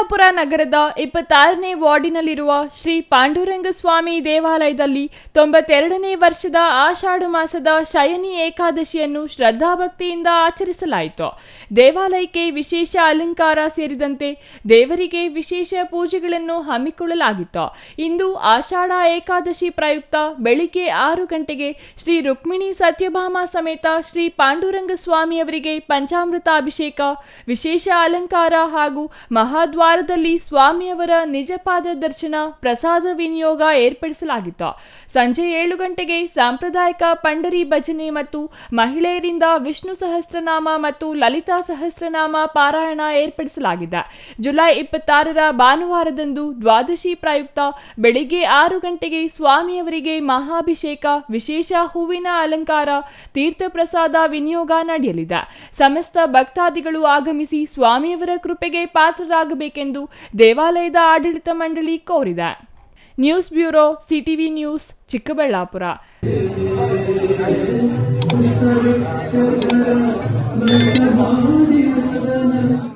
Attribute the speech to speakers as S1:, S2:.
S1: ಚಿಕ್ಕಬಳ್ಳಾಪುರ ನಗರದ 26ನೇ ವಾರ್ಡಿನಲ್ಲಿರುವ ಶ್ರೀ ಪಾಂಡುರಂಗ ಸ್ವಾಮಿ ದೇವಾಲಯದಲ್ಲಿ 92ನೇ ವರ್ಷದ ಆಷಾಢ ಮಾಸದ ಶಯನಿ ಏಕಾದಶಿಯನ್ನು ಶ್ರದ್ಧಾಭಕ್ತಿಯಿಂದ ಆಚರಿಸಲಾಯಿತು. ದೇವಾಲಯಕ್ಕೆ ವಿಶೇಷ ಅಲಂಕಾರ ಸೇರಿದಂತೆ ದೇವರಿಗೆ ವಿಶೇಷ ಪೂಜೆಗಳನ್ನು ಹಮ್ಮಿಕೊಳ್ಳಲಾಗಿತ್ತು. ಇಂದು ಆಷಾಢ ಏಕಾದಶಿ ಪ್ರಯುಕ್ತ ಬೆಳಿಗ್ಗೆ 6 ಗಂಟೆಗೆ ಶ್ರೀ ರುಕ್ಮಿಣಿ ಸತ್ಯಭಾಮ ಸಮೇತ ಶ್ರೀ ಪಾಂಡುರಂಗ ಸ್ವಾಮಿಯವರಿಗೆ ಪಂಚಾಮೃತ ಅಭಿಷೇಕ, ವಿಶೇಷ ಅಲಂಕಾರ ಹಾಗೂ ಮಹಾದ್ವಾರದಲ್ಲಿ ಸ್ವಾಮಿಯವರ ನಿಜಪಾದ ದರ್ಶನ, ಪ್ರಸಾದ ವಿನಿಯೋಗ ಏರ್ಪಡಿಸಲಾಗಿತ್ತು. ಸಂಜೆ 7 ಗಂಟೆಗೆ ಸಾಂಪ್ರದಾಯಿಕ ಪಂಡರಿ ಭಜನೆ ಮತ್ತು ಮಹಿಳೆಯರಿಂದ ವಿಷ್ಣು ಸಹಸ್ರನಾಮ ಮತ್ತು ಲಲಿತಾ ಸಹಸ್ರನಾಮ ಪಾರಾಯಣ ಏರ್ಪಡಿಸಲಾಗಿದೆ. ಜುಲೈ 26ರ ಭಾನುವಾರದಂದು ದ್ವಾದಶಿ ಪ್ರಯುಕ್ತ ಬೆಳಿಗ್ಗೆ 6 ಗಂಟೆಗೆ ಸ್ವಾಮಿಯವರಿಗೆ ಮಹಾಭಿಷೇಕ, ವಿಶೇಷ ಹೂವಿನ ಅಲಂಕಾರ, ತೀರ್ಥ ಪ್ರಸಾದ ವಿನಿಯೋಗ ನಡೆಯಲಿದೆ. ಸಮಸ್ತ ಭಕ್ತಾದಿಗಳು ಆಗಮಿಸಿ ಸ್ವಾಮಿಯವರ ಕೃಪೆಗೆ ಪಾತ್ರರಾಗಬೇಕೆಂದು ದೇವಾಲಯದ ಆಡಳಿತ ಮಂಡಳಿ ಕೋರಿದೆ. News bureau, CTV news, Chikkaballapur.